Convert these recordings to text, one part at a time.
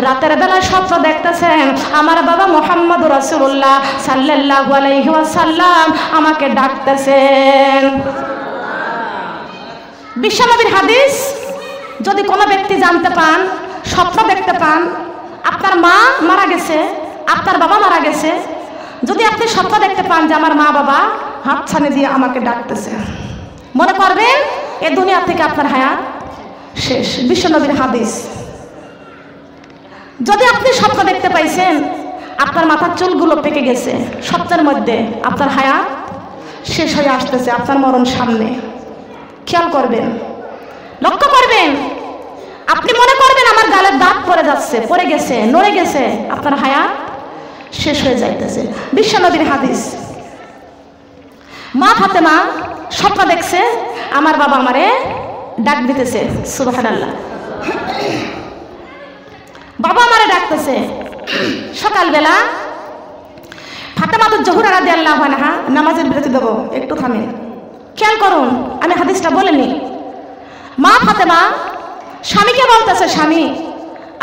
রাতের বেলা স্বপ্ন দেখতেছেন আমার বাবা মুহাম্মদুর রাসূলুল্লাহ সাল্লাল্লাহু আলাইহি ওয়াসাল্লাম আমাকে ডাকতেছেন। বিশ্বনবীর হাদিস, যদি কোনো ব্যক্তি জানতে পান, স্বপ্ন দেখতে পান আপনার মা মারা গেছে, আপনার বাবা মারা গেছে, যদি আপনি স্বপ্ন দেখতে পান যে আমার মা বাবা হাতছানি দিয়ে আমাকে ডাকতেছে, মনে করবেন এই দুনিয়া থেকে আপনার হায়াত শেষ। বিশ্বনবীর হাদিস। যদি আপনি স্বপ্ন দেখতে পাইছেন আপনার মাথার চুলগুলো পেকে গেছে, স্বপ্নের মধ্যে আপনার হায়াত শেষ হয়ে আসতেছে, আপনার মরণ সামনে, খেয়াল করবেন, লক্ষ্য করবেন। আপনি মনে করবেন আমার গালের দাঁত পড়ে যাচ্ছে, পড়ে গেছে, নড়ে গেছে, আপনার হায়াত শেষ হয়ে যাইতেছে। বিশ্বনবীর হাদিস। মা ফাতেমা স্বপ্ন দেখছে আমার বাবা আমারে ডাক দিতেছে, সুবহানাল্লাহ। বাবা আমারে ডাকতেছে। সকালবেলা ফাতেমাতুজ জোহরা রাদিয়াল্লাহু আনহা, নামাজের বিরতি দেব, একটু থামেন, খেয়াল করুন, আমি হাদিসটা বলিনি। মা ফাতেমা স্বামীকে বলতেছে, স্বামী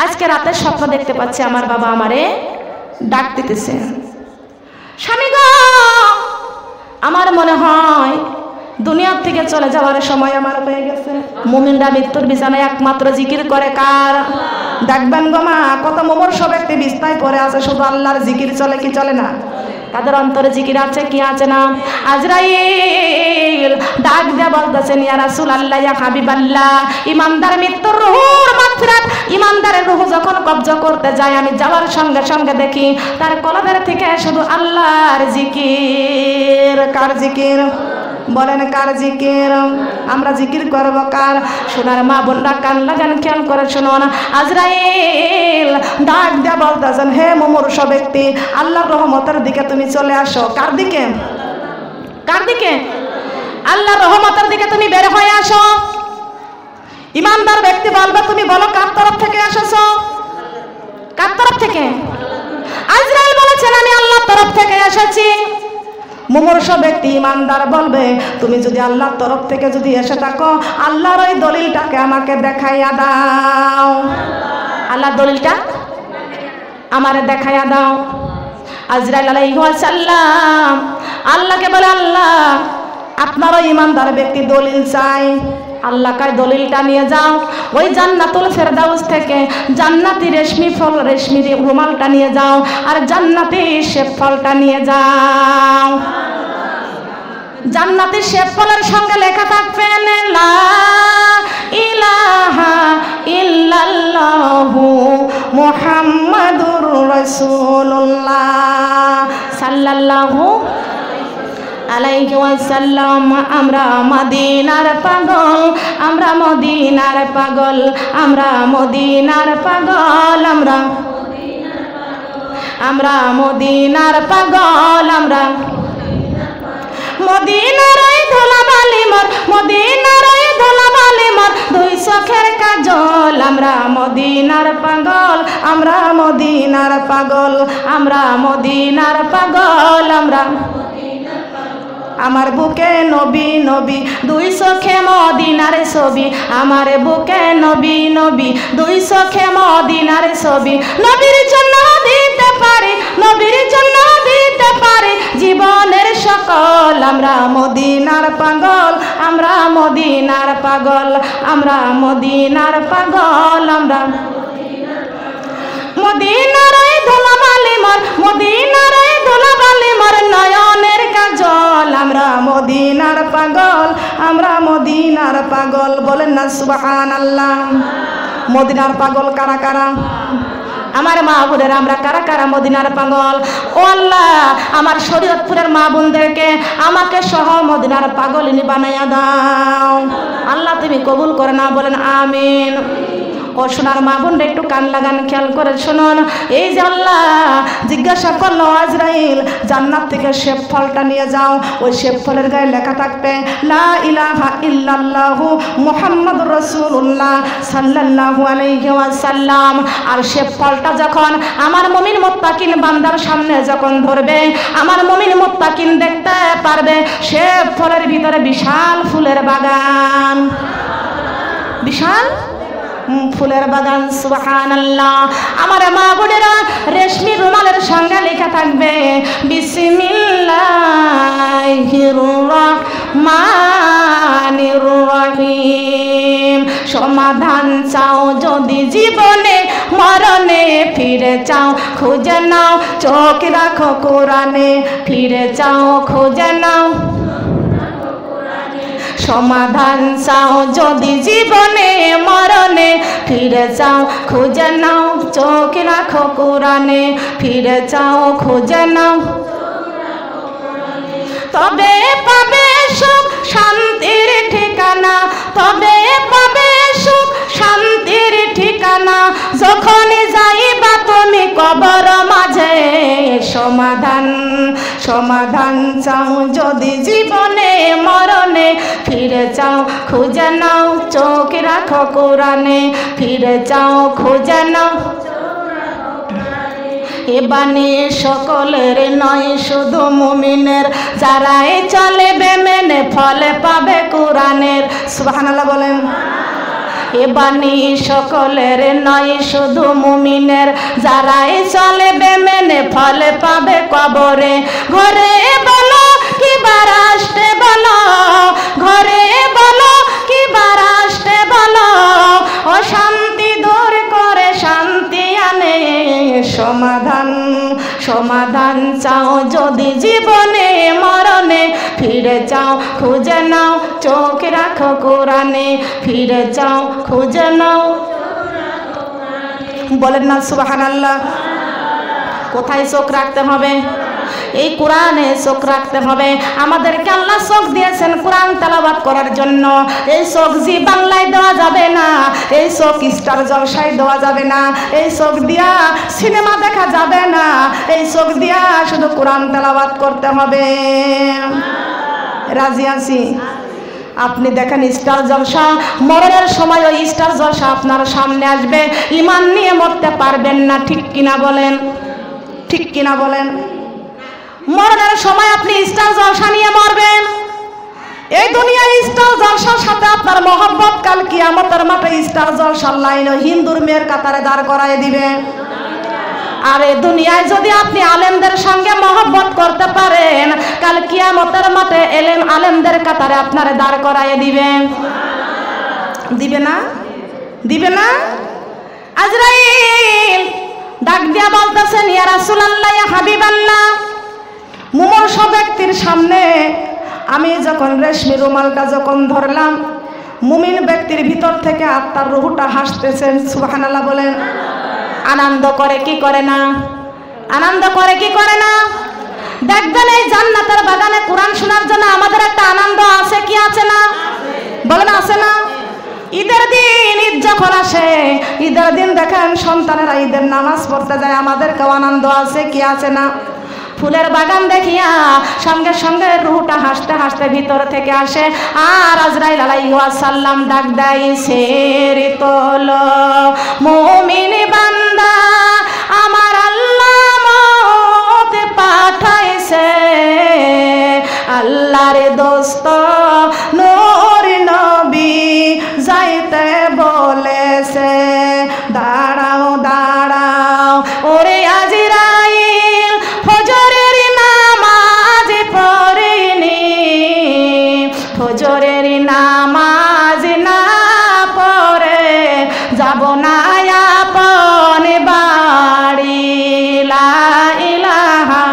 আজকে রাতে স্বপ্ন দেখতে পাচ্ছি আমার বাবা আমারে ডাক দিতেছে। স্বামী গো, আমার মনে হয় দুনিয়ার থেকে চলে যাওয়ার সময় আমার হয়ে গেছে। মুমিনরা মৃত্যুর বিছানায় একমাত্র জিকির করে কার? দেখবেন গো মা, কত মুমূর্ষু ব্যক্তি বিছানায় পড়ে আছে, শুধু আল্লাহর জিকির চলে কি চলে না? তাদের অন্তরে জিকির আছে কি আছে না? আজরাইল ডাক দিয়ে বলতেছেন, ইয়া রাসূলুল্লাহ, ইয়া হাবিবাল্লাহ, ইমানদার মৃত্যুর রূহুর মাগফিরাত, ইমানদারের রূহ যখন কবজা করতে যায়, আমি যাওয়ার সঙ্গে সঙ্গে দেখি তার কলবের থেকে শুধু আল্লাহর জিকির। কার জিকির? বলেন কার জিকির? আমরা জিকির করবো কার? সোনার মা বোনরা কান লাগান, খেয়াল করে শুনুন। আজরাইল ডাক দিয়া বলতেছেন, হে মুমূর্ষু ব্যক্তি, আল্লাহর রহমতের দিকে তুমি চলে আসো। কার দিকে? কার দিকে? আল্লাহর রহমতের দিকে তুমি বের হয়ে আসো। ইমানদার ব্যক্তি বলবে, তুমি বলো কার তরফ থেকে আসছো? কার তরফ থেকে? আজরাইল বলেছেন, আমি আল্লাহর তরফ থেকে এসেছি। মুমূর্ষু ব্যক্তি ইমানদার বলবে, তুমি যদি আল্লাহর তরফ থেকে যদি এসে থাকো, আল্লাহর ওই দলিলটাকে আমাকে দেখাইয়া দাও। আল্লাহর দলিলটা আমারে দেখাইয়া দাও। আজরাইল আলাইহিস সালাম আল্লাহকে বলে, আল্লাহ আপনারও ইমানদার ব্যক্তি দলিল চাই। আল্লাহ কায় দলিলটা নিয়ে যাও, ওই জান্নাতুল ফেরদাউস থেকে জান্নাতি রেশমি ফল, রেশমি রুমালটা নিয়ে যাও, আর জান্নাতি শেফ ফলটা নিয়ে যাও। জান্নাতি শেফ ফলের সঙ্গে লেখা থাকবে লা ইলাহা ইল্লাল্লাহু মুহাম্মাদুর রাসূলুল্লাহ সাল্লাল্লাহু আলাইহি ওয়াসাল্লাম। আমরা মদিনার পাগল, আমরা মদিনার পাগল, আমরা মদিনার পাগল, আমরা মদিনার পাগল, আমরা মদিনার ওই ধুলাবালি মোর, মদিনার ওই ধুলাবালি মোর, দুই চোখের কাজল। আমরা মদিনার পাগল, আমরা মদিনার পাগল, আমরা মদিনার পাগল, আমরা আমার বুকে নবী নবী, দুই চোখে মদিনার ছবি। আমার বুকে নবী নবী, দুই চোখে মদিনার ছবি। নবীর জন্য দিতে পারি, নবীর জন্য দিতে পারি জীবনের সকল। আমরা মদিনার পাগল, আমরা মদিনার পাগল, আমরা মদিনার পাগল, আমরা মদিনার ওই ধুলাবালি মোর, মদিনার ওই ধুলাবালি মোর, নয়নের কাজল। আমরা মদিনার পাগল, আমরা মদিনার পাগল। বলেন না সুবহানাল্লাহ। মদিনার পাগল কারা কারা? আমার মা বোনেরা, আমরা কারা কারা মদিনার পাগল? ও আল্লাহ, আমার শরীয়তপুরের মা বোনদেরকে আমাকে সহ মদিনার পাগলিনী বানাইয়া দাও। আল্লাহ তুমি কবুল করে না, বলেন আমিন। ও সোনার মা বোনরা একটু কান লাগান, খেয়াল করে শুনুন। এই যে আল্লাহ জিজ্ঞাসা করলো, আজরাইল জান্নাত থেকে শেফ ফলটা নিয়ে যাও, ওই শেফ ফলের গায়ে লেখা থাকবে লা ইলাহা ইল্লাল্লাহু মুহাম্মাদুর রাসূলুল্লাহ সাল্লাল্লাহু আলাইহি ওয়াসাল্লাম। আর শেফ ফলটা যখন আমার মুমিন মুত্তাকিন বান্দার সামনে যখন ধরবে, আমার মুমিন মুত্তাকিন দেখতে পারবে শেফ ফলের ভিতরে বিশাল ফুলের বাগান। বিশাল ফুলের বাগান, সুবহানাল্লাহ। আমার মা বোনেরা, রেশমি রুমালের সঙ্গে লেখা থাকবে বিসমিল্লাহির রহমানির রহিম। সমাধান চাও যদি জীবনে, মরণে ফিরে চাও, খুঁজে নাও, চোখ রাখো কোরআনে, ফিরে চাও, খুঁজে নাও। সমাধান চাও যদি জীবনে, মরণে ফিরে চাও, খুঁজে নাও, চোখ রাখো কোরআনে, ফিরে চাও, খুঁজে নাও। তবে পাবে সুখ শান্তির ঠিকানা, তবে পাবে সুখ শান্তির ঠিকানা, যখনই যাইবা তুমি কবর মাঝে। সমাধান চাও যদি জীবনে, মরণে ফিরে চাও, খুঁজে নাও, চোখ রাখো কোরআনে, ফিরে চাও, খুঁজে নাও। এ বাণী সকলের নয়, শুধু মুমিনের, যারাই চলবে মেনে ফলে পাবে কোরআনের। সুবহানাল্লাহ বলেন। এ বাণী সকলের নয়, শুধু মুমিনের, যারাই চলবে মেনে ফলে পাবে কবরে। ঘরে বলো কি বারাষ্টে বলো, ঘরে বলো কি বারাষ্টে বলো, অশান্তি দূর করে শান্তি আনে। সমাধান চাও যদি জীবনে, মরণে ফিরে চাও, খুঁজে নাও, চোখ রাখো কোরআনে, ফিরে চাও, খুঁজে নাও। বলেন না সুবহানাল্লাহ। কোথায় চোখ রাখতে হবে? এই কোরআনে চোখ রাখতে হবে। আমাদেরকে আল্লাহ চোখ দিয়েছেন কোরআন তেলাওয়াত করার জন্য। এই চোখ জি বাংলায় দেওয়া যাবে না, এই চোখ স্টার জলসায় দেওয়া যাবে না, এই চোখ দিয়া সিনেমা দেখা যাবে না, এই চোখ দিয়া শুধু কোরআন তেলাওয়াত করতে হবে। রাজি আছি? আপনি দেখেন স্টার জলসা, মরণের সময় ওই স্টার জলসা আপনার সামনে আসবে, ঈমান নিয়ে মরতে পারবেন না। ঠিক কিনা বলেন? ঠিক কিনা বলেন? মরণের সময় আপনি স্টার জলসা নিয়ে মরবেন। এই দুনিয়ায় স্টার জলসার সাথে আপনার মহব্বত কাল কিয়ামতের মাঠে স্টার জলসার লাইনে হিন্দুর মেয়ের কাতারে দাঁড় করায় দিবে। আর এই দুনিয়ায় যদি আপনি আলেমদের সঙ্গে মহব্বত করতে পারেন, কাল কিয়ামতের মাঠে আলেমদের কাতারে আপনারে দাঁড় করায় দিবে। দিবে না? দিবে না? আজরাইল ডাক দিয়া বলতেছেন, ইয়া রাসূলুল্লাহ, ইয়া হাবিবাল্লাহ, মুমূর্ষ ব্যক্তির সামনে আমি যখন রেশমি রুমালটা যখন ধরলাম, মুমিন ব্যক্তির ভিতর থেকে আত্মার রুহটা হাসতেছেন। সুবহানাল্লাহ বলেন। আনন্দ করে কি করে না? আনন্দ করে কি করে না? দেখবেন এই জান্নাতের বাগানে কোরআন শোনার জন্য আমাদের একটা আনন্দ আছে কি আছে না? বলেন আছে না? ঈদের দিন, ঈদ যখন আসে, ঈদের দিন দেখেন সন্তানেরা ঈদের নামাজ পড়তে যায়, আমাদেরকেও আনন্দ আছে কি আছে না? ফুলের বাগান দেখিয়া সঙ্গে সঙ্গে রুহটা হাসতে হাসতে ভিতর থেকে আসে। আর আজরাইল আলাইহিস সালাম ডাক দেয়, সেরি তোলো মুমিন বান্দা, আমার আল্লাহ মত পাঠাইছে, আল্লাহর দোস্ত নূর নবী যাইতে বলেছে। দাঁড়াও দাঁড়াও ওরে আজরাইল, ফজরের নামাজ পড়িনি, ফজরের নামাজ না পড়ে যাব না আপন বাড়ি। লা ইলাহা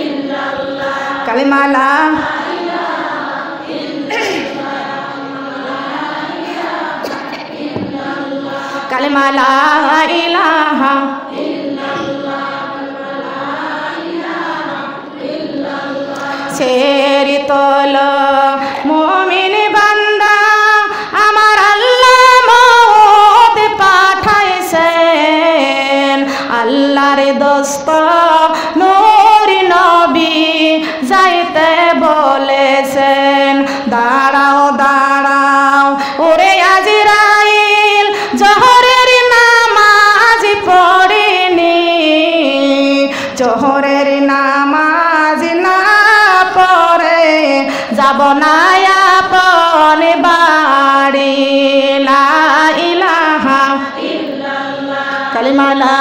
ইল্লাল্লাহ, কালিমা লা কালিমা লা ইলাহা সেরি তোলো মুমিন বান্দা, আমার আল্লাহ মত পাঠাইছেন, আল্লাহর দোস্ত নূর নবী যাইতে বলেছেন। দাঁড়াও দাঁড়াও ওরে আজরাইল, জোহরের নামাজ পড়িনি, জোহরের নামাজ না পড়ে যাব না আপন বাড়ি। লা ইলাহা কালিমা লা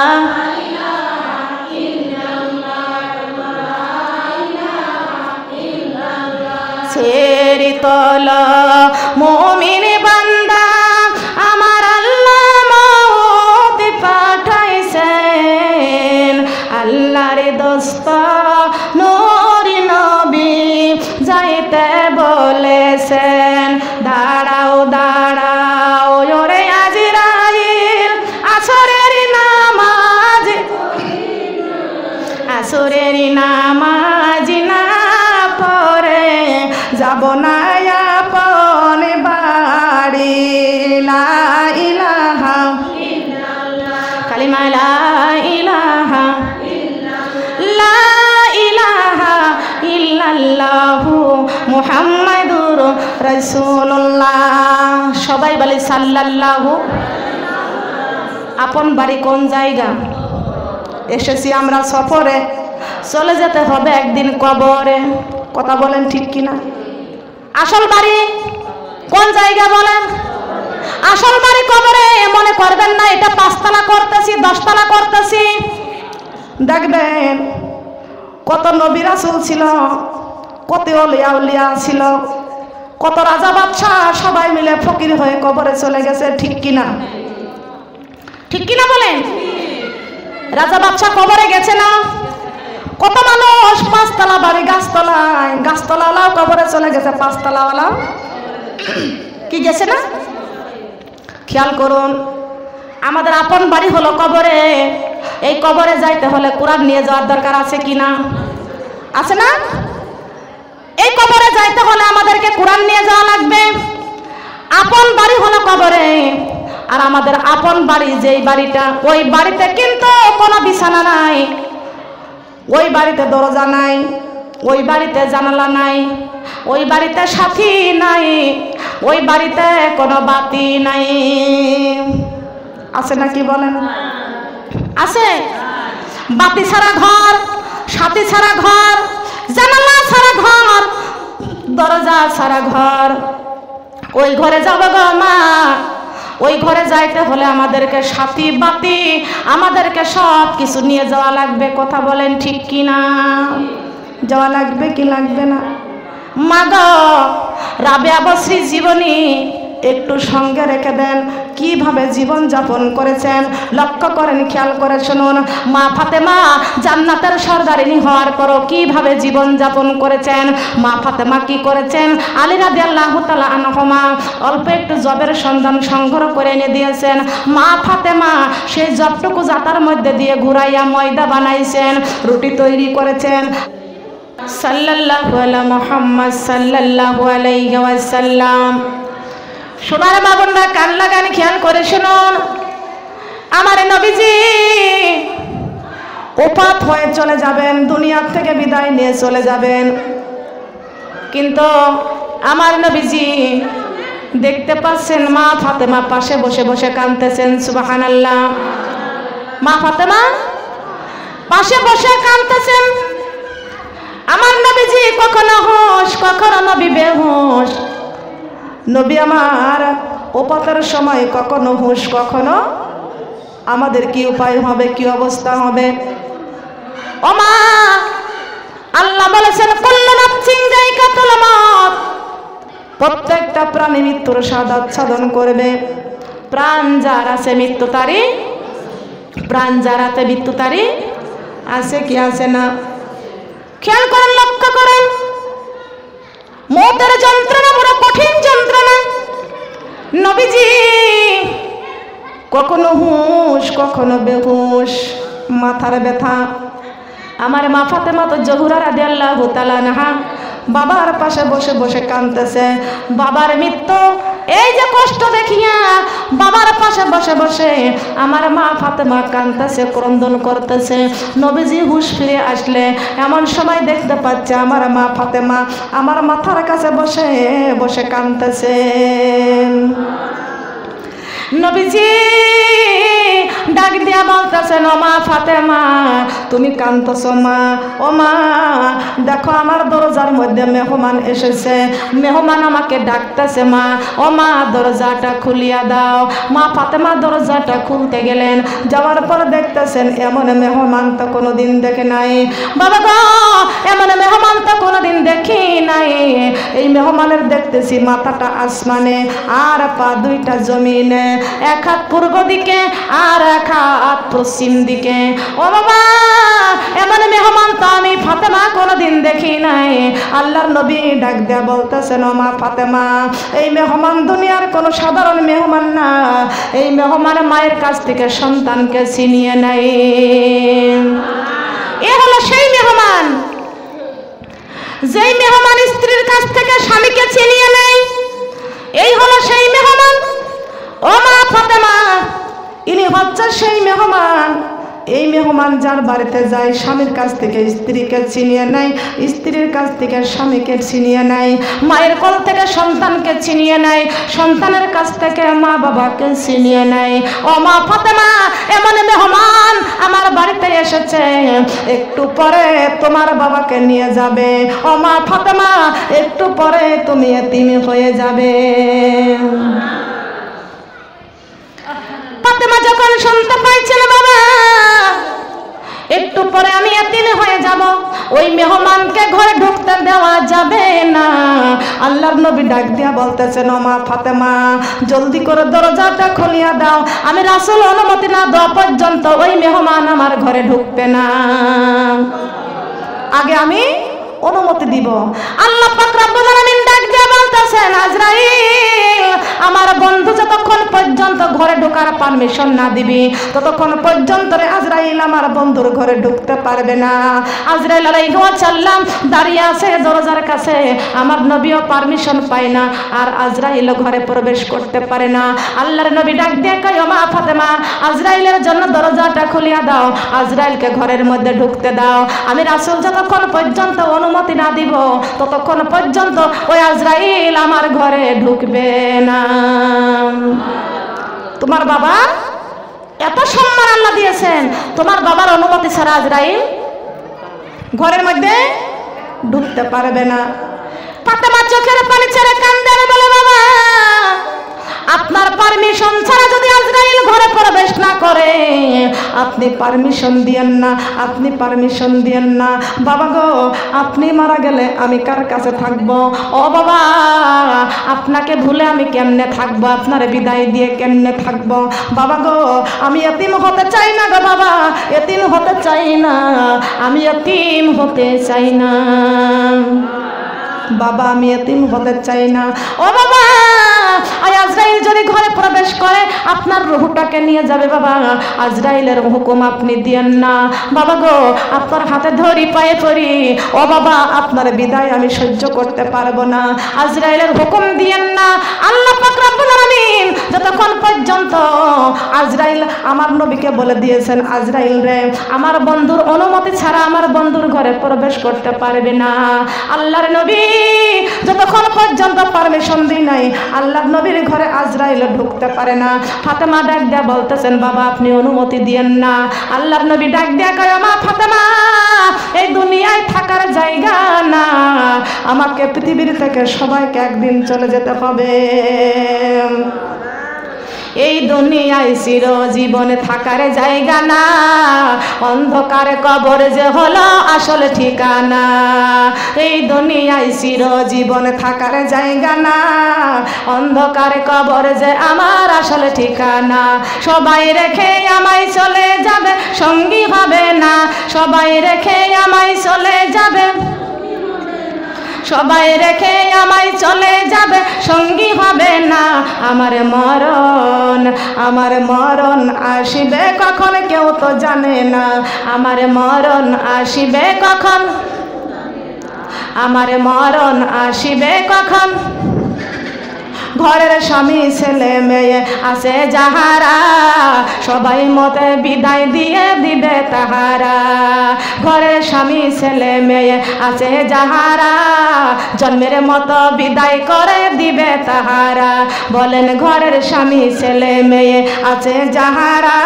ছেড়ে তল মুমিন বান্দা আমার আল্লাহ মওত পাঠাইছেন আল্লাহর দোস্ত নূরি নবী যাইতে বলেছেন দাঁড়াও দাঁড়াও ওরে আজরাইল আসরের নামাজ না পড়ে যাব না আপন বাড়ি লা ইলাহা কালিমা লা ইলাহা ইল্লাল্লাহু মুহাম্মাদুর রাসূলুল্লাহ। সবাই বলে সাল্লাল্লাহু। আপন বাড়ি কোন জায়গা? এসেছি আমরা সফরে, চলে যেতে হবে একদিন কবরে। কথা বলেন ঠিক কিনা? আসল বাড়ি কোন জায়গা বলেন? আসল বাড়ি কবরে। মনে করবেন না এটা 5 তলা করতেছি 10 তলা করতেছি। দেখবেন কত নবী রাসূল ছিল, কত আউলিয়া উলিয়া ছিল, কত রাজা বাদশাহ সবাই মিলে ফকির হয়ে কবরে চলে গেছে। ঠিক কিনা? ঠিক কিনা বলেন? রাজা বাদশাহ কবরে গেছে না? কত মানুষ 5 তলা বাড়ি গাছতলাওয়ালাও কবরে চলে গেছে। 5 তলাওয়ালা কি গেছে না? খেয়াল করুন, আমাদের আপন বাড়ি হলো কবরে। এই কবরে যাইতে হলে কোরআন নিয়ে যাওয়ার দরকার আছে কিনা? আছে না? এই কবরে যাইতে হলে আমাদেরকে কোরআন নিয়ে যাওয়া লাগবে। আপন বাড়ি হলো কবরে। আর আমাদের আপন বাড়ি যেই বাড়িটা, ওই বাড়িতে কিন্তু কোনো বিছানা নাই, ওই বাড়িতে দরজা নাই, ওই বাড়িতে জানালা নাই, ওই বাড়িতে সাথী নাই, ওই বাড়িতে কোনো বাতি নাই। আছে নাকি বলেন? আছে? বাতি ছাড়া ঘর, সাথী ছাড়া ঘর, জানালা ছাড়া ঘর, দরজা ছাড়া ঘর। ওই ঘরে যাব গো মা, ওই ঘরে যাইতে হলে আমাদেরকে সাথী বাতি, আমাদেরকে সব কিছু নিয়ে যাওয়া লাগবে। কথা বলেন ঠিক কিনা? যাওয়া লাগবে কি লাগবে না? মা গো, রাবেয়া বসরির জীবনী একটু সঙ্গে রেখে দেন, কিভাবে জীবন যাপন করেছেন লক্ষ্য করেন, খেয়াল করে শুনুন। মা ফাতেমা জান্নাতের সরদারিনী হওয়ার পরও কিভাবে জীবন যাপন করেছেন। মা ফাতেমা কি করেছেন? আলী রাদিয়াল্লাহু তাআলা আনহুমা অল্প একটু জবের সন্ধান সংগ্রহ করে এনে দিয়েছেন। মা ফাতেমা সেই জবটুকু জাতার মধ্যে দিয়ে ঘুরাইয়া ময়দা বানাইছেন, রুটি তৈরি করেছেন। সাল্লাল্লাহু আলা মুহাম্মদ সাল্লাল্লাহু আলাইহি ওয়াসাল্লাম। সোনার বাবনরা কান লাগান, খেয়াল করে শুনুন। আমার নবীজি ওফাত হয়ে চলে যাবেন, দুনিয়ার থেকে বিদায় নিয়ে চলে যাবেন। কিন্তু আমার নবীজি দেখতে পাচ্ছেন মা ফাতেমা পাশে বসে বসে কাঁদতেছেন। সুবহানাল্লাহ। মা ফাতেমা পাশে বসে কাঁদতেছেন। আমার নবীজি কখনো হুঁশ, কখনো নবী বেহুশ। নবী আমার ওপাতের সময় কখনো হুঁশ, কখনো আমাদের কি উপায় হবে, কি অবস্থা হবে? ও মা, আল্লাহ বলেছেন কুল্লু নাফসিন যায়কাতুল মাউত, প্রত্যেকটা প্রাণী মৃত্যুর স্বাদ আস্বাদন করবে। প্রাণ যার আছে মৃত্যু তারই, প্রাণ যার আছে মৃত্যু তারই আছে কি আছে না? খেয়াল করেন, লক্ষ্য করেন। মৌতের যন্ত্রণা বড় কঠিন যন্ত্রণা। নবীজি কখনো হুঁশ, কখনো বেহুশ, মাথার ব্যথা। আমার মা ফাতেমা তো জহুরা রাদিয়াল্লাহু তাআলা আনহা বাবার পাশে বসে বসে কাঁদতেছে। বাবার মৃত্যু, এই যে কষ্ট দেখিয়া বাবার পাশে বসে বসে আমার মা ফাতেমা কাঁদতেছে, ক্রন্দন করতেছে। নবীজি হুঁশ ফিরে আসলে এমন সময় দেখতে পাচ্ছে আমার মা ফাতেমা আমার মাথার কাছে বসে বসে কাঁদতেছেন। নবীজি ডাক দিয়া বলতেছেন, ও মা ফাতেমা তুমি কাঁদতেছো মা, ও মা দেখো আমার দরজার মধ্যে মেহমান এসেছে, মেহমান আমাকে ডাকতেছে মা, ও মা দরজাটা খুলিয়া দাও। মা ফাতেমা দরজাটা খুলতে গেলেন, যাওয়ার পর দেখতেছেন এমন মেহমান তো কোনোদিন দেখে নাই। বাবা গো এমন মেহমান তো কোনোদিন দেখি নাই। এই মেহমানের দেখতেছি মাথাটা আসমানে আর পা দুইটা জমিনে, এক হাত পূর্ব দিকে আর এক হাত পশ্চিম দিকে। ও বাবা এমন মেহমান তো আমি ফাতেমা কোনোদিন দেখি নাই। আল্লাহর নবী ডাক দেয়া বলতেছেন, ও মা ফাতেমা এই মেহমান দুনিয়ার কোনো সাধারণ মেহমান না, এই মেহমান মায়ের কাছ থেকে সন্তানকে ছিনিয়ে নেয়। এ হলো সেই মেহমান, যেই মেহমান স্ত্রীর কাছ থেকে স্বামীকে ছিনিয়ে নেয়। এই হলো সেই মেহমান। ও মা ফাতেমা ইনি হচ্ছে সেই মেহমান। এই মেহমান যার বাড়িতে যায় স্বামীর কাছ থেকে স্ত্রীকে ছিনিয়ে নেয়, স্ত্রীর কাছ থেকে স্বামীকে ছিনিয়ে নেয়, মায়ের কোল থেকে সন্তানকে ছিনিয়ে নেয়, সন্তানের কাছ থেকে মা বাবাকে ছিনিয়ে নেয়। ও মা ফাতেমা এমন মেহমান আমার বাড়িতে এসেছে, একটু পরে তোমার বাবাকে নিয়ে যাবে। ও মা ফাতেমা একটু পরে তুমি এতিম হয়ে যাবে। ফাতেমা যখন শুনতে পাইছিল বাবা একটু পরে আমি এতিম হয়ে যাব, ওই মেহমানকে ঘরে ঢুকতে দেওয়া যাবে না। আল্লাহর নবী ডাক দিয়া বলতেছেন, ও মা ফাতেমা জলদি করে দরজাটা খুলিয়া দাও, আমি রাসূল অনুমতি না দেওয়া পর্যন্ত ওই মেহমান আমার ঘরে ঢুকবে না, আগে আমি অনুমতি দিব। আল্লাহ পাক রব্বুল আলামিন ডাক দিয়া বলতেছেন, আজরাইল আমার বন্ধু যতক্ষণ পর্যন্ত ঘরে ঢোকার পারমিশন না দিবি ততক্ষণ পর্যন্ত আজরাইল আমার বন্ধুর ঘরে ঢুকতে পারবে না। আজরাইল আলাইহিস সালাম দাঁড়িয়ে আছে দরজার কাছে, আমার নবীও পারমিশন পায় না আর আজরাইল ঘরে প্রবেশ করতে পারে না। আল্লাহর নবী ডাক দিয়ে কয়, ও মা ফাতেমা আজরাইলের জন্য দরজাটা খুলিয়া দাও, আজরাইলকে ঘরের মধ্যে ঢুকতে দাও, আমি রাসূল যতক্ষণ পর্যন্ত অনুমতি না দিব ততক্ষণ পর্যন্ত ওই আজরাইল আমার ঘরে ঢুকবে না। তোমার বাবা এত সম্মান আল্লাহ দিয়েছেন, তোমার বাবার অনুমতি ছাড়া আজরাইল ঘরের মধ্যে ঢুকতে পারবে না। ফাতেমা চোখের পানি ছেড়ে কান্দে আর বলে, বাবা আপনার পারমিশন ছাড়া যদি আজরাইল ঘরে প্রবেশ না করে আপনি পারমিশন দিয়েন না, আপনি পারমিশন দিয়েন না। বাবা গো আপনি মারা গেলে আমি কার কাছে থাকবো? ও বাবা আপনাকে ভুলে আমি কেমনে থাকবো, আপনার বিদায় দিয়ে কেমনে থাকবো? বাবা গো আমি এতিম হতে চাই না গো বাবা, এতিম হতে চাই না, আমি এতিম হতে চাই না বাবা, আমি এতিম হতে চাই না। ও বাবা আজরাইল যদি ঘরে প্রবেশ করে আপনার রূহটাকে নিয়ে যাবে বাবা, আজরাইলের হুকুম আপনি দিয়েন না। বাবা গো আপনার হাতে ধরি পায়ে পড়ি, ও বাবা আপনার বিদায় আমি সহ্য করতে পারবো না, আজরাইলের হুকুম দিয়েন না। আল্লাহ পাক রব্বুল আলামিন যতক্ষণ পর্যন্ত আজরাইল আমার নবীকে বলে দিয়েছেন, আজরাইল রে আমার বন্ধুর অনুমতি ছাড়া আমার বন্ধুর ঘরে প্রবেশ করতে পারবে না। আল্লাহর নবী যতক্ষণ পর্যন্ত পারমিশন দিই নাই আল্লাহর নবীর ঘরে আজরাইল ঢুকতে পারে না। ফাতেমা ডাক দিয়া বলতেছেন, বাবা আপনি অনুমতি দিয়েন না। আল্লাহর নবী ডাক দিয়া কয়, মা ফাতেমা এই দুনিয়ায় থাকার জায়গা না, আমাকে পৃথিবীর থেকে সবাইকে একদিন চলে যেতে হবে। এই দুনিয়ায় চিরজীবনে থাকার জায়গা না, অন্ধকারে কবর যে হলো আসল ঠিকানা। এই দুনিয়ায় চিরজীবনে থাকার জায়গা না, অন্ধকারে কবর যে আমার আসল ঠিকানা। সবাই রেখে আমায় চলে যাবে সঙ্গী হবে না, সবাই রেখে আমায় চলে যাবে, সবাই রেখে আমায় চলে যাবে সঙ্গী হবে না। আমার মরণ আসিবে কখন কেউ তো জানে না, আমার মরণ আসিবে কখন, আমার মরণ আসিবে কখন। ঘরের স্বামী ছেলে মেয়ে আছে যাহারা, সবাই মতে বিদায় দিয়ে দিবে তাহারা। ঘরের স্বামী ছেলে মেয়ে আছে যাহারা, জন্মের মতো বিদায় করে দিবে তাহারা। বলেন ঘরের স্বামী ছেলে মেয়ে আছে যাহারা,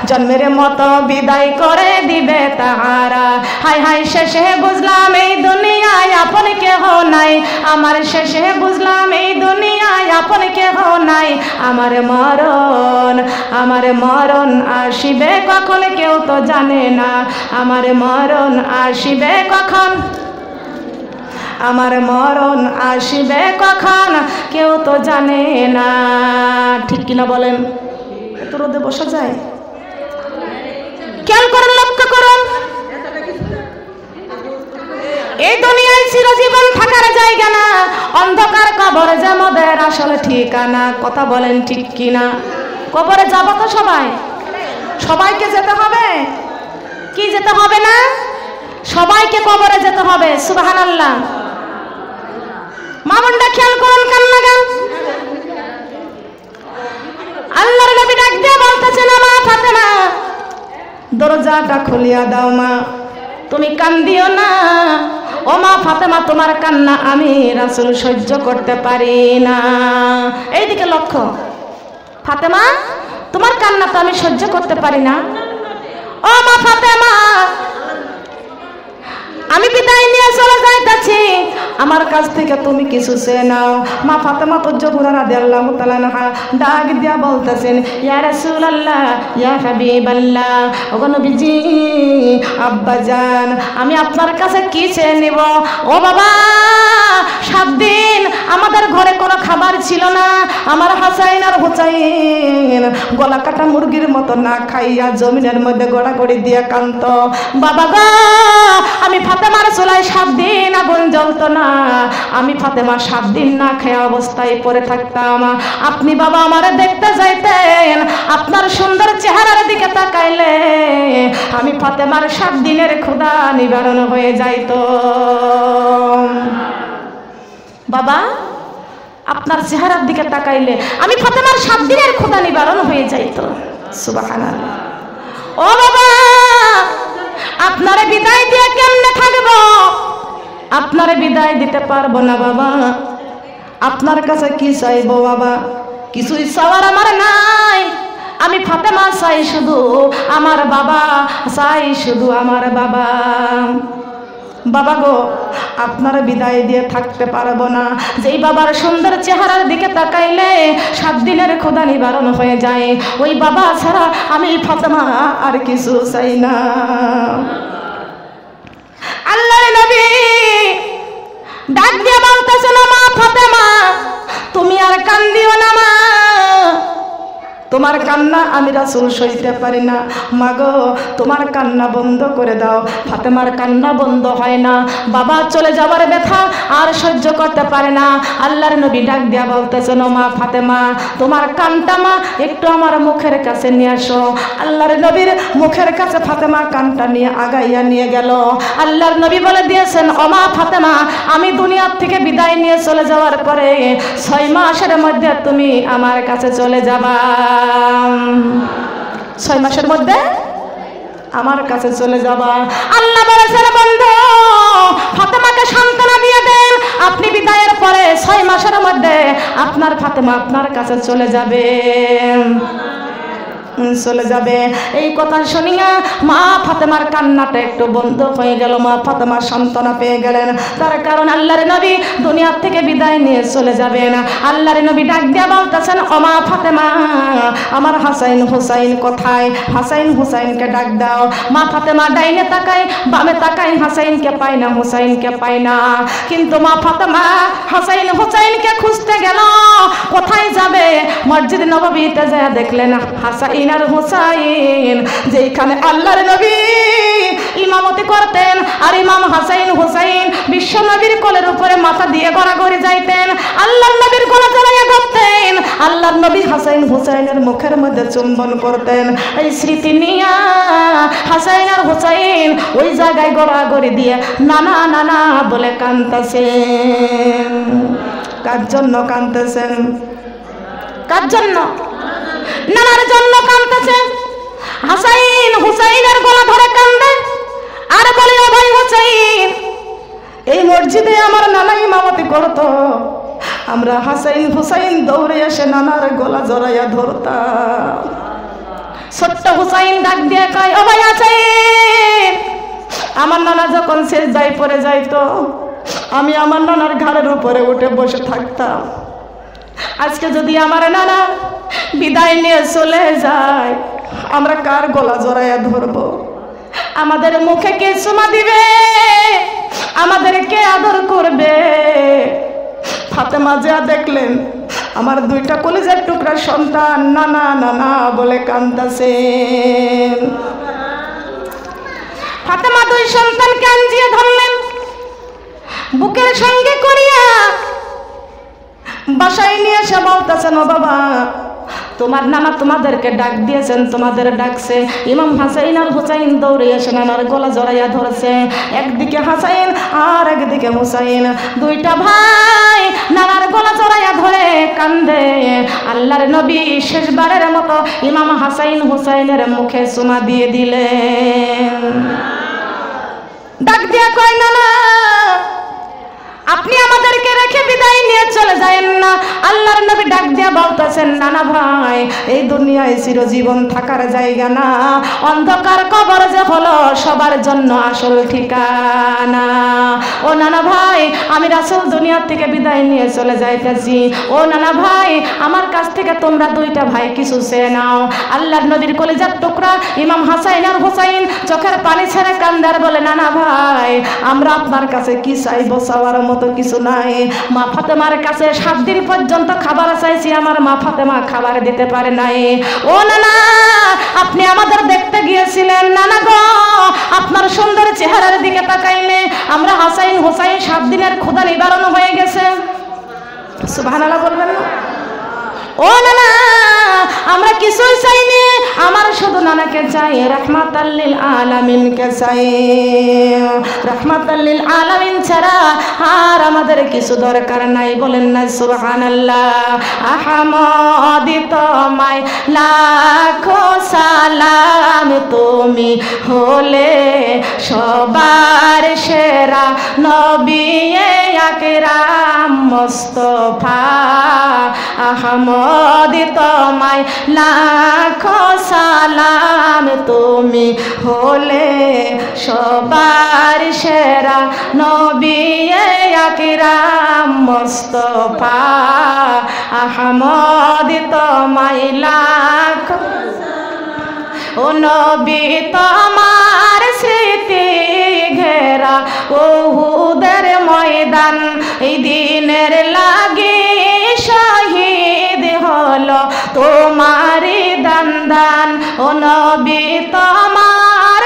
জন্মের মতো বিদায় করে দিবে তাহারা। হাই হাই শেষে বুঝলাম এই দুনিয়ায় আপন কেহ নাই, আমার শেষে বুঝলাম এই দুনিয়ায় আপন কেহ নাই। আমার মরণ আসিবে কখন কেউ তো জানে না, আমার মরণ আসিবে কখন, আমার মরণ আসিবে কখন কেউ তো জানে না। ঠিক কিনা বলেন? এত রোদে বসা যায়? খেয়াল করুন, লক্ষ্য করুন, এই দুনিয়ায় চিরজীবন থাকার জায়গা না, অন্ধকার কবর যে আমাদের আসলে ঠিকানা। কথা বলেন ঠিক কিনা? কবরে যাব তো সবাই, সবাইকে যেতে হবে। কি যেতে হবে না? সবাইকে কবরে যেতে হবে। সুবহানাল্লাহ। মা বোনরা খেয়াল করুন, কান্না গান। আল্লাহর নবী ডাক দিয়ে বলতেছেন, মা ফাতেমা দরজাটা খুলিয়া দাও মা, তুমি কান্দিও না। ও মা ফাতেমা, তোমার কান্না আমি রাসূল সহ্য করতে পারি না। এইদিকে লক্ষ্য, ফাতেমা তোমার কান্না তো আমি সহ্য করতে পারি না। ও মা ফাতেমা, আমি বিদায় নিয়ে চলে যাইতেছি, আমার কাছ থেকে তুমি কিছু চেয়ে নাও। মা ফাতেমা তো জোহরা রাদিয়াল্লাহু তাআলা আনহা ডাক দিয়া বলতেছেন, ইয়া রাসূলুল্লাহ, ইয়া হাবিবাল্লাহ, ওগো নবীজি, আব্বাজান, আমি আপনার কাছে কি চেয়ে নিব? ও বাবা, 7 দিন আমাদের ঘরে কোনো খাবার ছিল না। আমার হাসাইন আর হুসাইন গলা কাটা মুরগির মতো না খাইয়া জমিনের মধ্যে গড়াগড়ি দিয়ে কান্ত। বাবা গো, আমি ফাতেমার চুলায় 7 দিন আগুন জ্বলতো না, আমি ফাতেমা 7 দিন না খেয়ে অবস্থায় পড়ে থাকতাম। আপনি বাবা আমারে দেখতে যাইতেন, আপনার সুন্দর চেহারার দিকে তাকাইলে আমি ফাতেমার 7 দিনের ক্ষুধা নিবারণ হয়ে যাইত। বাবা, আপনার চেহারার দিকে তাকাইলে আমি ফাতেমার 7 দিনের ক্ষুধা নিবারণ হয়ে যাইত। সুবহানাল্লাহ। ও বাবা, আপনারে বিদায় দিয়ে কেমনে থাকবো? আপনারে বিদায় দিতে পারবো না বাবা। আপনার কাছে কি চাইবো বাবা? কিছুই চাওয়ার আমার নাই। আমি ফাতেমা চাই শুধু আমার বাবা, চাই শুধু আমার বাবা। বাবা গো, আপনার বিদায় দিয়ে থাকতে পারবো না। যেই বাবার সুন্দর চেহারার দিকে তাকাইলে 7 দিনের ক্ষুধা নিবারণ হয়ে যায়, ওই বাবা ছাড়া আমি ফাতেমা আর কিছু চাই না। আল্লাহর নবী ডাক দিয়ে বলতেছেন, মা ফাতেমা তুমি আর কান্দিও না মা, তোমার কান্না আমি রাসূল সইতে পারি না। মাগো, তোমার কান্না বন্ধ করে দাও। ফাতেমার কান্না বন্ধ হয় না, বাবা চলে যাওয়ার ব্যথা আর সহ্য করতে পারে না। আল্লাহর নবী ডাক দিয়া বলতেছেন, মা ফাতেমা তোমার কানটা মা একটু আমার মুখের কাছে নিয়ে আসো। আল্লাহর নবীর মুখের কাছে ফাতেমা কানটা নিয়ে আগাইয়া নিয়ে গেল। আল্লাহর নবী বলে দিয়েছেন, ও মা ফাতেমা, আমি দুনিয়ার থেকে বিদায় নিয়ে চলে যাওয়ার পরে 6 মাসের মধ্যে তুমি আমার কাছে চলে যাবা। 6 মাসের মধ্যে আমার কাছে চলে যাবা। আল্লাহ বলেছেন, বন্ধু ফাতেমাকে সান্ত্বনা দিয়ে দেন, আপনি বিদায়ের পরে 6 মাসের মধ্যে আপনার ফাতেমা আপনার কাছে চলে যাবে, চলে যাবে। এই কথা শুনিয়া মা ফাতেমার কান্নাটা একটু বন্ধ হয়ে গেল। মা ফাতেমা সান্ত্বনা পেয়ে গেলেন, তার কারণ আল্লাহর নবী দুনিয়ার থেকে বিদায় নিয়ে চলে যাবেন। আল্লাহর নবী ডাক দিয়া বলতেছেন, ও মা ফাতেমা আমার হাসাইন হুসাইন কোথায়? হাসাইন হুসাইনকে ডাক দাও। মা ফাতেমা ডাইনে তাকায় বামে তাকায়, হাসাইনকে পায় না, হুসাইনকে পায় না। কিন্তু মা ফাতেমা হাসাইন হুসাইনকে খুঁজতে গেল। কোথায় যাবে? মসজিদ নববীতে যায় দেখলেন হাসাইন আর হুসাইন, যেখানে আল্লাহর নবী ইমামতি করতেন আর ইমাম হাসাইন হুসাইন বিশ্ব নবীর কোলের উপরে মাথা দিয়ে গড়াগড়ি যাইতেন, আল্লাহর নবীর কোলে জড়াইয়া ধরতেন, আল্লাহর নবী হাসাইন হুসাইনের মুখের মধ্যে চুম্বন করতেন। এই স্মৃতি নিয়া হাসাইন আর হুসাইন ওই জায়গায় গড়াগড়ি দিয়ে নানা নানা বলে কাঁদতেছেন। কার জন্য কাঁদতেছেন? কার জন্য? নানার জন্য কাঁদতেছে। হাসাইন হুসাইনের গলা ধরে কান্দে আর বলে, ও পড়তো, আমরা হাসাইন হুসাইন দৌড়ে এসে নানার গলা জড়াইয়া ধরতাম। ছোট্ট হুসাইন ডাক দিয়ে কয়, ও ভাই আছেন? আমার নানা যখন সেজদায় পড়ে যাইতো, আমি আমার নানার ঘাড়ের উপরে উঠে বসে থাকতাম। আজকে যদি আমার নানা বিদায় নিয়ে চলে যায়, আমরা কার গলা জড়াইয়া ধরবো? আমাদের মুখে কে চুমা দিবে? আমাদেরকে আদর করবে? ফাতেমা জিয়া দেখলেন আমার দুইটা কলিজার টুকরা সন্তান নানা নানা বলে কাঁদতেছেন। ফাতেমা দুই সন্তানকে আঞ্জিয়ে ধরলেন, বুকের সঙ্গে করিয়া বাসায় নিয়ে এসে বলতেছেন, ও বাবা, তোমার নানা তোমাদেরকে ডাক দিয়েছেন, তোমাদের ডাকছে। ইমাম হাসাইন আর হুসাইন দৌড়ে এসে নানার গলা জড়াইয়া ধরেছে। একদিকে হাসাইন আর একদিকে হুসাইন, দুইটা ভাই নানার গলা জড়াইয়া ধরে কান্দে। আল্লাহর নবী শেষবারের মতো ইমাম হাসাইন হুসাইনের মুখে চুমা দিয়ে দিলেন। ডাক দিয়া কয়, নানা আপনি আমাদেরকে রেখে বিদায় নিয়ে চলে যায়েন না। আল্লাহর নবী ডাক দিয়া বলতেছেন, নানা ভাই, এই দুনিয়ায় চিরজীবন থাকার জায়গা না, অন্ধকার কবর যে হলো সবার জন্য আসল ঠিকানা। ও নানা ভাই, আমি রাসূল দুনিয়া থেকে বিদায় নিয়ে চলে যাইতেছি। ও নানা ভাই, আমার কাছ থেকে তোমরা দুইটা ভাই কিছু চেয়ে নাও। আল্লাহর নবীর কলিজার টুকরা ইমাম হাসাইন আর হুসাইন চোখের পানি ছেড়ে কান্দার বলে, নানা ভাই, আমরা আপনার কাছে কি চাইবো? চাওয়ার মতো কিছু নাই। মা ফাতেমার কাছে 7 দিন পর্যন্ত খাবার চাইছি, আমার মা ফাতেমা খাবার দিতে পারে নাই। ও নানা, আপনি আমাদের দেখতে গিয়েছিলেন, নানা গো, আপনার সুন্দর চেহারার দিকে তাকাইলে আমরা হাসাইন হুসাইন 7 দিনের ক্ষুধা নিবারণ হয়ে গেছে। সুবহানাল্লাহ বলবেন না? ও নানা, আমরা কিছুই চাইনি, আমার শুধু নানাকে চাই, রাহমাতাল লিল আলামিনকে চাই। রাহমাতাল লিল আলামিন ছাড়া আর আমাদের কিছু দরকার নাই। বলেন না সুবহানাল্লাহ। আহমদি তোমায় লাখো সালাম, তুমি হলে সবার সেরা নবী আকরাম মুস্তাফা। আহমদি তোমায় লাখো সালাম, তুমি হলে সবার সেরা নবী আকরাম মুস্তাফা। আহমদি তোমায় লাখো, ও নবী তোমার স্মৃতি ঘেরা উহুদের ময়দান, এই দিনের লাগি শহীদ হলো তোমারি দান। ও নবী তোমার,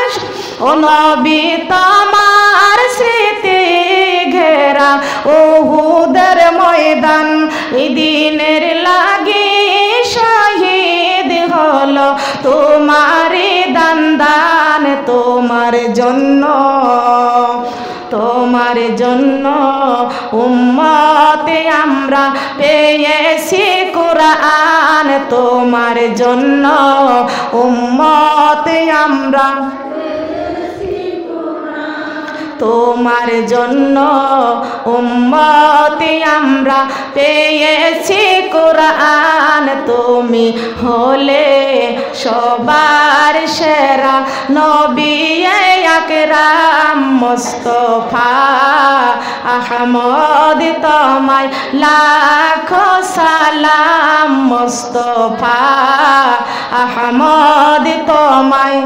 ও নবী তোমার স্মৃতি ঘেরা উহুদের ময়দান, এই দিনের লাগি শহীদ হলো তোমারি দান। তোমার জন্য, তোমার জন্য উম্মতে আমরা পেয়েছি কুরআন। তোমার জন্য উম্মতে আমরা, তোমার জন্য উম্মতি আমরা পেয়েছি কুরআন। তুমি হলে সবার সেরা নবী আকরাম মুস্তাফা। আহমদ তোমায় লাখো সালাম মুস্তাফা। আহমদ তোমায়,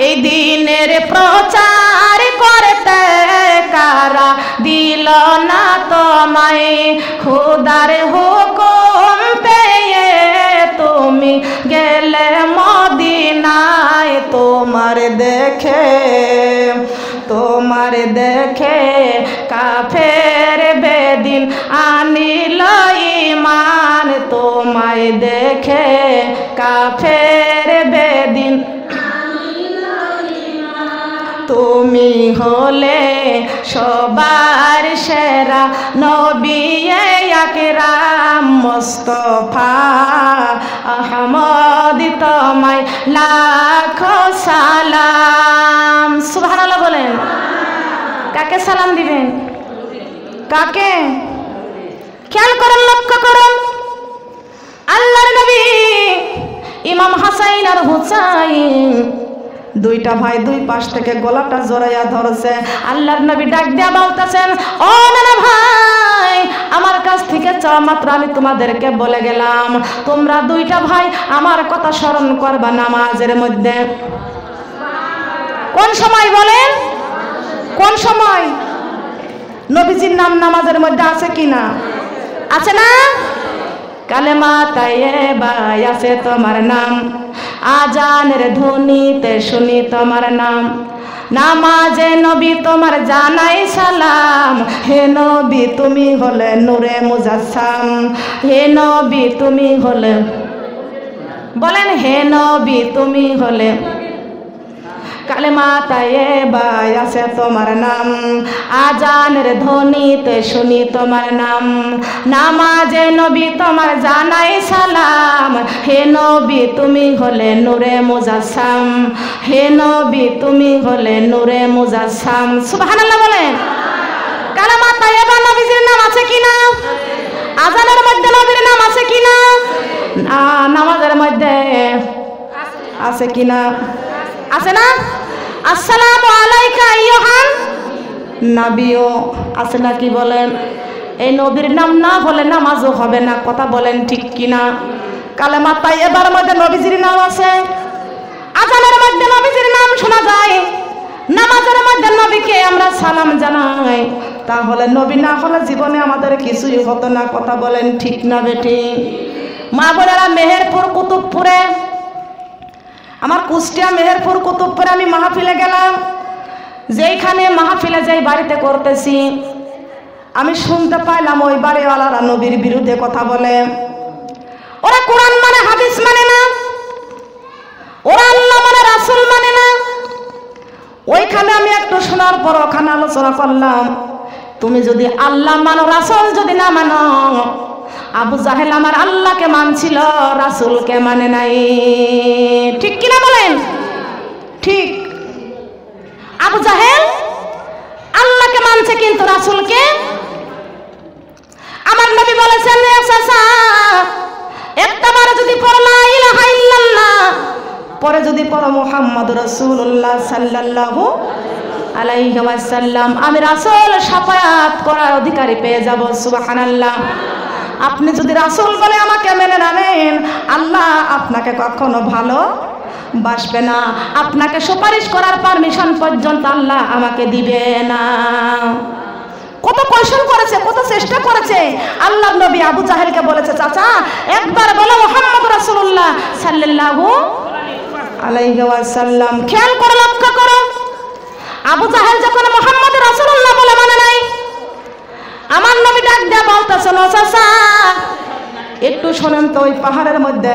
এই দিনের প্রচার করতে কারা দিল না তোমায়? খোদার হুকুম পেয়ে তুমি গেলে মদিনায়। তোমার দেখে, তোমার দেখে কাফের বেদিন আনিল ঈমান। তোমায় দেখে কাফের বেদিন, তুমি হলে সবার সেরা নবী আকরাম মুস্তাফা। আহমদ তোমায় লাখো সালাম। সুবহানাল্লাহ বলেন। কাকে সালাম দিবেন? কাকে? খেয়াল করেন, লক্ষ্য করুন। আল্লাহর নবী ইমাম হাসাইন আর হুসাইন দুইটা ভাই দুই পাশ থেকে গলাটা জড়াইয়া ধরছে। আল্লাহর নবী ডাক দিয়া বলতেছেন, ও নানা ভাই, আমার কাছ থেকে চাওয়া মাত্র আমি তোমাদেরকে বলে গেলাম, তোমরা দুইটা ভাই আমার কথা স্মরণ করবা নামাজের মধ্যে। কোন সময় বলেন? কোন সময়? নবীজির নাম নামাজের মধ্যে আছে কিনা? আছে না? কালেমা তাইয়্যিবা আছে তোমার নাম, আজানের ধ্বনিতে শুনি তোমার নাম, নামাজে নবী তোমার জানাই সালাম, হে নবী তুমি হলে নূরে মুজাসসাম, হে নবী তুমি হলে, বলেন হে নবী তুমি হলে, কালেমা তাইয়্যিবা আছে তোমার নাম, আজানের ধ্বনিতে শুনি তোমার নাম, নামাজে নবী তোমার জানাই সালাম, হে নবী তুমি হলে নূরে মুজাসসাম, হে নবী তুমি হলে নূরে মুজাসসাম। সুবহানাল্লাহ বলেন। কালেমা তাইয়্যিবা নবীজির নাম আছে কিনা? আজানের মধ্যে নবীর নাম আছে কিনা? নামাজের মধ্যে আছে কিনা? আছে না? আসসালামু আলাইকা আইয়ুহান নবিয়্যু আছে না? কি বলেন? এই নবীর নাম না হলে নামাজও হবে না। কথা বলেন ঠিক কিনা? কালেমা তাইয়্যিবার মধ্যে নবীজির নাম আছে, আজানের মধ্যে নবীজির নাম শোনা যায়, নামাজের মধ্যে নবীকে আমরা সালাম জানাই। তাহলে নবী না হলে জীবনে আমাদের কিছুই হতো না। কথা বলেন ঠিক না বেটি? মা বোনেরা, মেহেরপুর কুতুবপুরে, আমার কুষ্টিয়া মেহেরপুর কুতুবপুরে আমি মাহফিলে গেলাম। যেইখানে মাহফিলে যাই বাড়িতে করতেছি, আমি শুনতে পাইলাম ওই বাড়িওয়ালারা নবীর বিরুদ্ধে কথা বলে। ওরা কোরআন মানে হাদিস মানে না, ওরা আল্লাহ মানে রাসূল মানে না। ওইখানে আমি একটু শোনার পর ওখানে আলোচনা করলাম, তুমি যদি আল্লাহ মানো, রাসূল যদি না মানো, আবু জাহেল আমার আল্লাহকে মানছিল, রাসূলকে মানে নাই। ঠিক কিনা বলেন? ঠিক। আবু জাহেল আল্লাহকে মানছে কিন্তু রাসূলকে। আমার নবী বলেছেন, একটাবার যদি পড়ো লা ইলাহা ইল্লাল্লাহ, পরে যদি পড়ো মুহাম্মাদুর রাসূলুল্লাহ সাল্লাল্লাহু আলাইহি ওয়াসাল্লাম, আমি রাসূল শাফায়াত করার অধিকারী পেয়ে যাব। সুবহানাল্লাহ। আপনি যদি রাসূল বলে আমাকে মেনে নেন, আল্লাহ আপনাকে কখনো ভালো বাসবে না, আপনাকে সুপারিশ করার পারমিশন পর্যন্ত আল্লাহ আমাকে দিবে না। কত কৌশল করেছে, কত চেষ্টা করেছে। আল্লাহর নবী আবু জাহেলকে বলেছে, চাচা একবার বলো মুহাম্মদুর রাসূলুল্লাহ সাল্লাল্লাহু আলাইহি ওয়াসাল্লাম। খেয়াল করে লক্ষ্য করো, আবু জাহেল যখন মুহাম্মদুর রাসূলুল্লাহ বলে মানে নাই, আমার নবী ডাক দিয়ে বলতেছেন, চাচা একটু শোনেন তো, ওই পাহাড়ের মধ্যে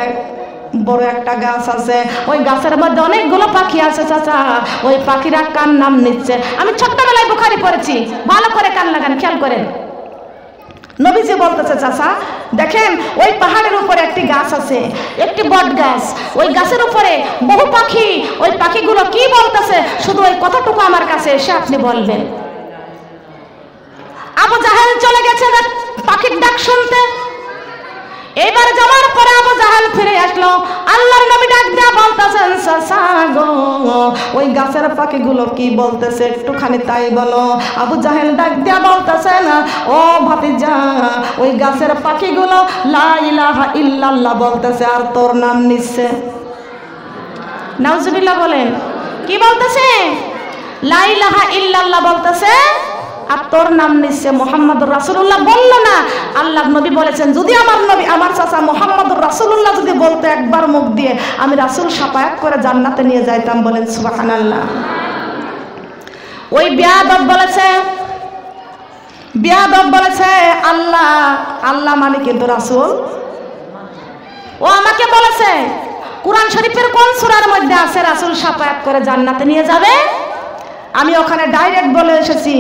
বড় একটা গাছ আছে, ওই গাছের মধ্যে অনেকগুলো পাখি আছে চাচা, ওই পাখিরা কার নাম নিচ্ছে। আমি ছোট্টবেলায় বুখারী পড়েছি, ভালো করে কান লাগান, খেয়াল করেন। নবীজি বলতেছে, চাচা দেখেন ওই পাহাড়ের উপরে একটি গাছ আছে, একটি বট গাছ, ওই গাছের উপরে বহু পাখি, ওই পাখিগুলো কি বলতেছে শুধু ওই কথাটুকু আমার কাছে এসে আপনি বলবেন। আবু জাহেল চলে গেছে পাখির ডাক শুনতে। এবার যাওয়ার পরে আবু জাহেল ফিরে আসলো, আল্লাহর নবী ডাক দেয়া বলতেছেন, চাচা গো ওই গাছের পাখিগুলো কি বলতেছে একটুখানি তাই বলো। আবু জাহেল ডাক দেয়া বলতেছেন, ও ভাতিজা ওই গাছের পাখিগুলো লা ইলাহা ইল্লাল্লাহ বলতেছে আর তোর নাম নিচ্ছে। নাউজুবিল্লাহ বলেন। কি বলতেছে? লা ইলাহা ইল্লাল্লাহ বলতেছে আর তোর নাম নিচ্ছে মুহাম্মাদুর রাসূলুল্লাহ। বলল না, আল্লাহর নবী বলেছেন, যদি আমার নবী আমার চাচা মুহাম্মাদুর রাসূলুল্লাহ যদি বলতে একবার মুখ দিয়ে, আমি রাসূল শাফায়াত করে জান্নাতে নিয়ে যাইতাম। বলেন সুবহানাল্লাহ। ওই বিয়াদব বলেছে, বিয়াদব বলেছে আল্লাহ আল্লাহ মানে কিন্তু রাসূল। ও আমাকে বলেছে কোরআন শরীফের কোন সূরার মধ্যে আছে রাসূল শাফায়াত করে জান্নাতে নিয়ে যাবে? আমি ওখানে ডাইরেক্ট বলে এসেছি,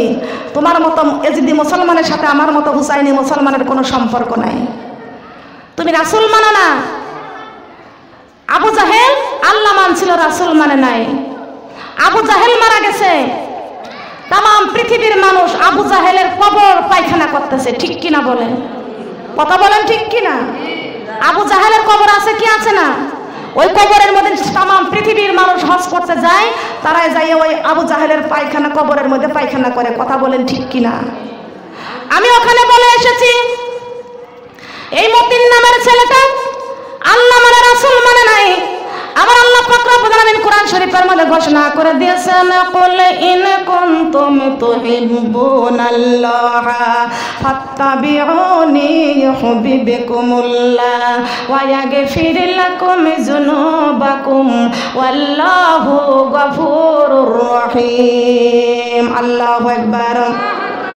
তোমার মতো এজিদি মুসলমানের সাথে আমার মতো হুসাইনি মুসলমানের কোনো সম্পর্ক নাই। তুমি রাসূল মানো না। আবু জাহেল আল্লাহ মানছিল, রাসূল মানে নাই। আবু জাহেল মারা গেছে, তাম পৃথিবীর মানুষ আবু জাহেলের কবর পায়খানা করতেছে, ঠিক কিনা বলেন? কথা বলেন ঠিক কিনা? আবু জাহেলের কবর আছে কি আছে না? ওই কবরের মধ্যে তাম পৃথিবীর মানুষ হজ করতে যায়, তারাই যাইয়ে ওই আবু জাহেলের পায়খানা কবরের মধ্যে পায়খানা করে। কথা বলেন ঠিক কিনা? আমি ওখানে বলে এসেছি, এই মতিন নামের ছেলেটা আল্লাহ মানে রাসূল মানে নাই। আমার আল্লাহ পাক রব্বুল আলামিন কোরআন শরীফের মধ্যে ঘোষণা করে দিয়েছেন, কুল ইন কুনতুম তুহিব্বুনাল্লাহ ফাত্তাবিউনি ইউহিব্বুকুমুল্লাহ ওয়া ইয়াগফির লাকুম যুনুবাকুম ওয়াল্লাহু গফুরুর রহিম। আল্লাহু আকবার।